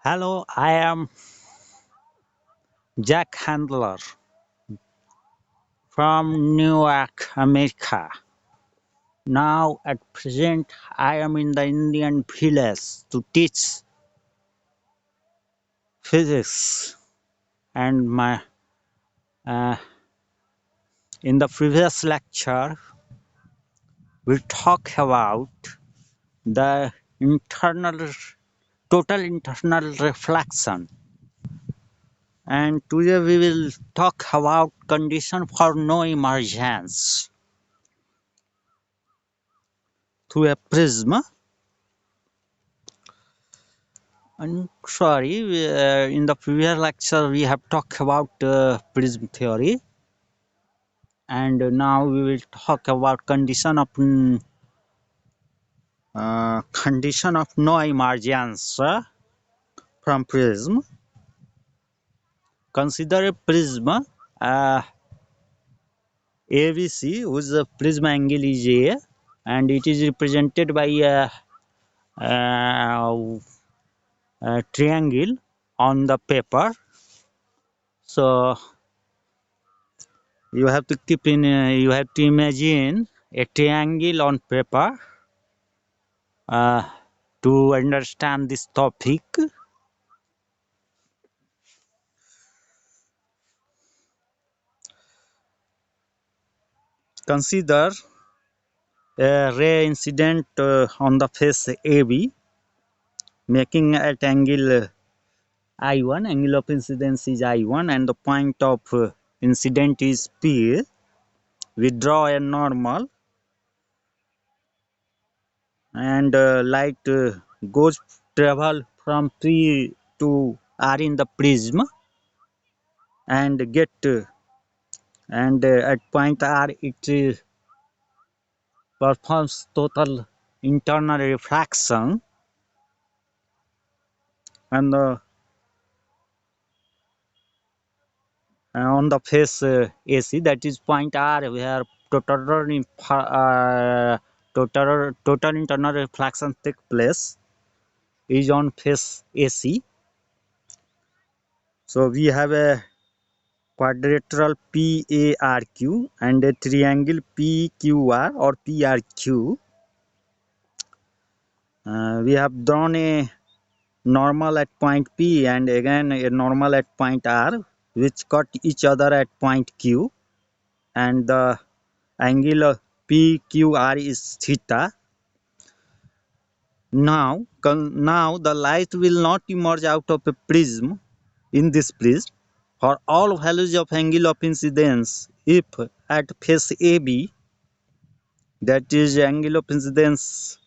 Hello, I am Jack Handler from New York, America. Now, at present, I am in the Indian village to teach physics. And uh, in the previous lecture, we talked about the internal, total internal reflection. And today we will talk about condition for no emergence through a prism. I'm sorry, in the previous lecture we have talked about prism theory, and now we will talk about condition of no emergence from prism. Consider a prism ABC whose prism angle is A, and it is represented by a triangle on the paper. So you have to you have to imagine a triangle on paper uh, to understand this topic. Consider a ray incident on the face AB, making at angle I1, angle of incidence is I1, and the point of incident is P. We draw a normal, and light goes travel from P to R in the prism and get at point R it performs total internal refraction, and on the face AC, that is point R, where total internal reflection take place, is on face AC. So we have a quadrilateral PARQ and a triangle PQR or PRQ. We have drawn a normal at point P and again a normal at point R, which cut each other at point Q, and the angle of PQR is theta. Now the light will not emerge out of a prism in this prism for all values of angle of incidence if at face AB, that is angle of incidence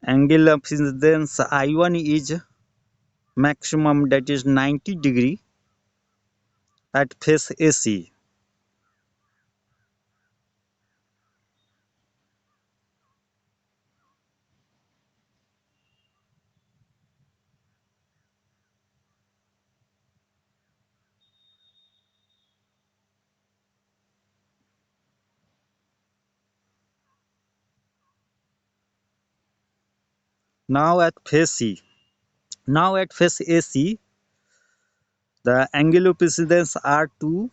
I1 is maximum, that is 90° at face AC. Now at face AC, the angle of incidence R2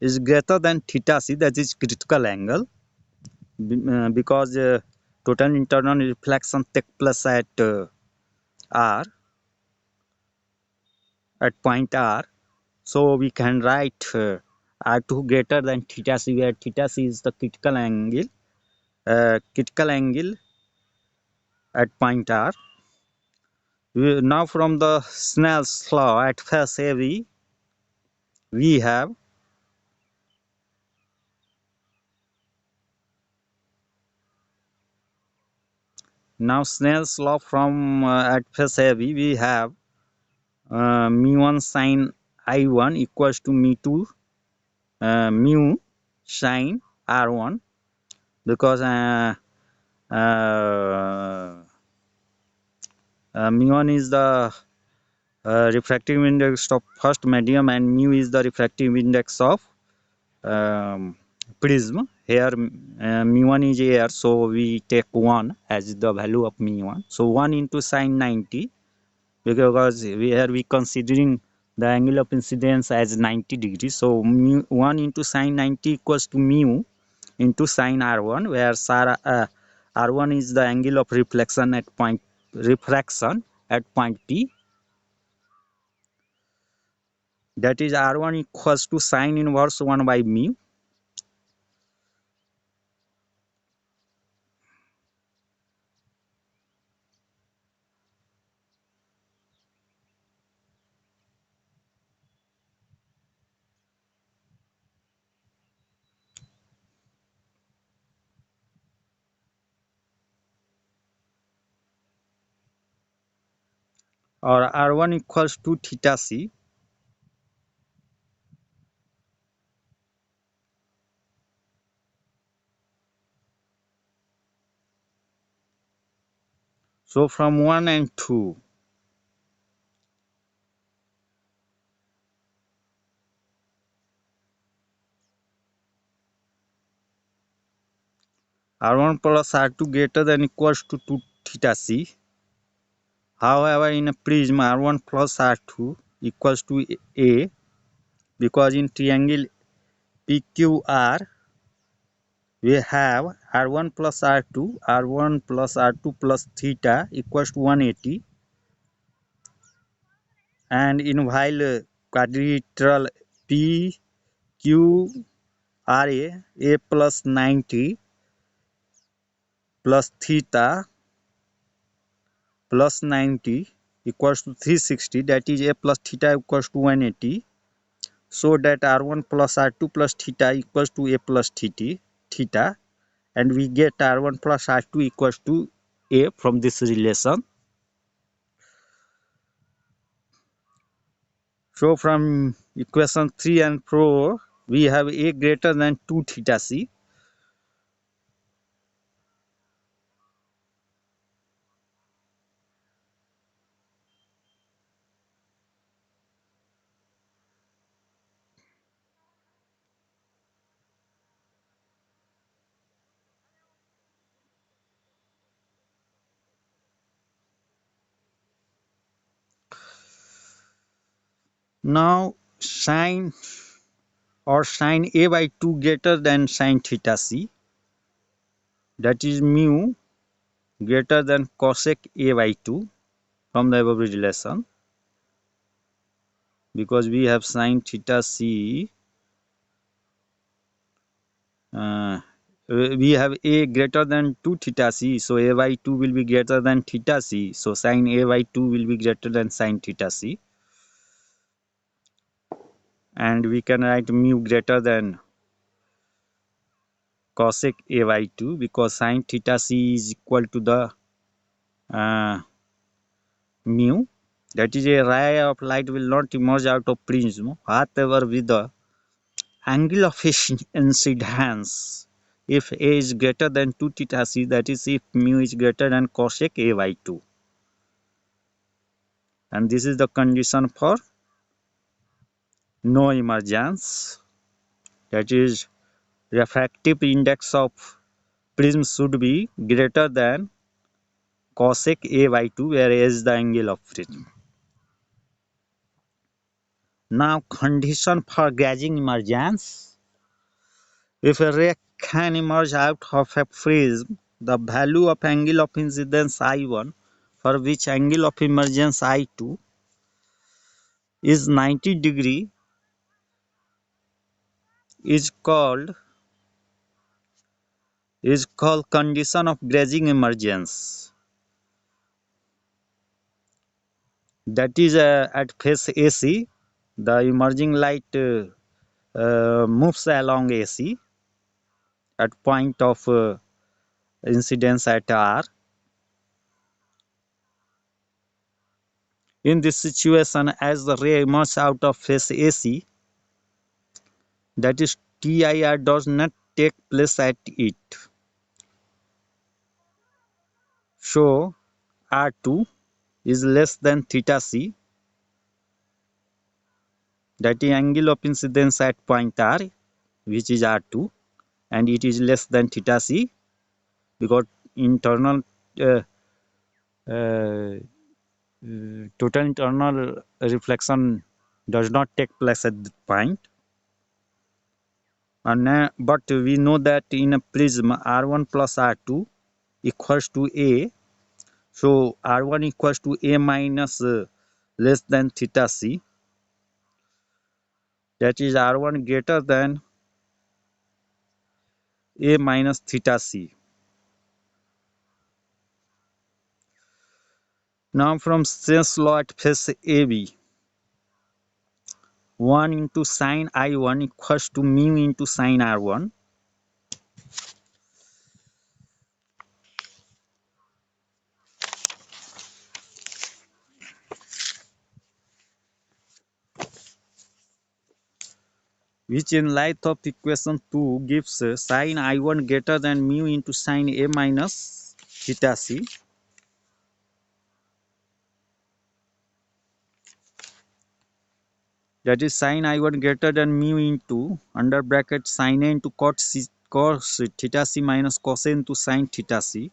is greater than theta C, that is critical angle, because total internal reflection take place at R, at point R. So we can write R2 greater than theta C, where theta C is the critical angle at point R. Now from the Snell's law at face AB, we have now Snell's law from at face AB, we have mu1 sine I1 equals to mu2 mu sine R1, because mu1 is the refractive index of first medium and mu is the refractive index of prism. Here mu1 is air, so we take 1 as the value of mu1. So 1 into sine 90 because we considering the angle of incidence as 90 degrees. So mu 1 into sine 90 equals to mu into sine r1, where r1 is the angle of refraction at point P. That is r1 equals to sine inverse 1 by mu. Or r1 equals to theta c. So from 1 and 2, r1 plus r2 greater than equals to 2 theta c. However, in a prism, r1 plus r2 equals to a, because in triangle PQR we have r1 plus r2 plus theta equals to 180, and in while quadrilateral PQRA, a plus 90 plus theta plus 90 equals to 360, that is a plus theta equals to 180. So that r1 plus r2 plus theta equals to a plus theta, and we get r1 plus r2 equals to a from this relation. So from equation 3 and 4, we have a greater than 2 theta c. Now sine a by 2 greater than sine theta c, that is mu greater than cosec a by 2 from the above relation, because we have sine theta c, we have a greater than 2 theta c, so a by 2 will be greater than theta c, so sine a by 2 will be greater than sine theta c, and we can write mu greater than cosec a by 2, because sine theta c is equal to the mu, that is a ray of light will not emerge out of prism whatever with the angle of incidence if a is greater than 2 theta c, that is if mu is greater than cosec a by 2. And this is the condition for no emergence, that is refractive index of prism should be greater than cosec a by 2, where a is the angle of prism. Now condition for gauging emergence: if a ray can emerge out of a prism, the value of angle of incidence I1, for which angle of emergence I2 is 90 degree, is called condition of gauging emergence. That is at phase AC, the emerging light moves along AC at point of incidence at R. In this situation, as the ray emerges out of phase AC, that is TIR does not take place at it. So R2 is less than theta C, that is angle of incidence at point R, which is R2, and it is less than theta C because internal uh, uh, total internal reflection does not take place at that point. And, but we know that in a prism R1 plus R2 equals to A. So R1 equals to A minus less than theta C. That is R1 greater than A minus theta C. Now from Snell's law at face AB, 1 into sine I1 equals to mu into sine R1. Which in light of equation 2 gives sine I1 greater than mu into sine A minus theta C. That is sine I1 greater than mu into under bracket sine A into cos theta C minus cos A into sine theta C.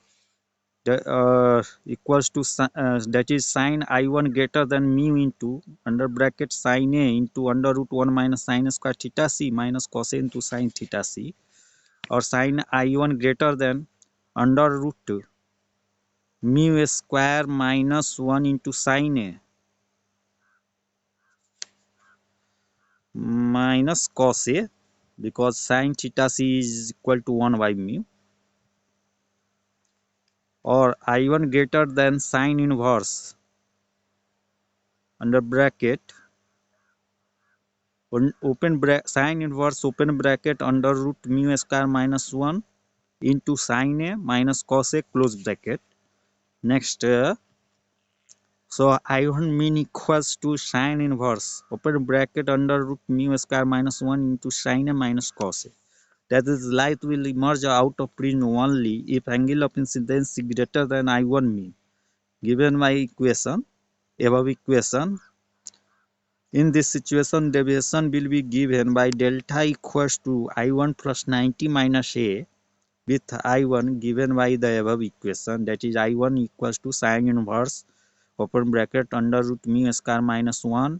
Equals to that is sine I1 greater than mu into under bracket sine A into under root 1 minus sine square theta C minus cos A into sine theta C, or sine I1 greater than under root mu square minus 1 into sine A minus cos A, because sine theta C is equal to 1 by mu, or I1 greater than sine inverse under bracket sine inverse open bracket under root mu square minus 1 into sine A minus cos A close bracket. Next, so I1 mean equals to sine inverse open bracket under root mu square minus 1 into sine A minus cos A. That is, light will emerge out of prism only if angle of incidence is greater than I1 mean. Given my equation, above equation, in this situation, deviation will be given by delta equals to I1 plus 90 minus A, with I1 given by the above equation, that is I1 equals to sine inverse open bracket under root mu square minus 1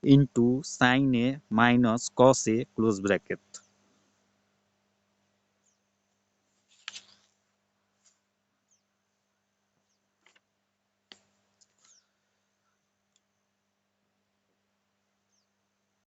into sine A minus cos A close bracket.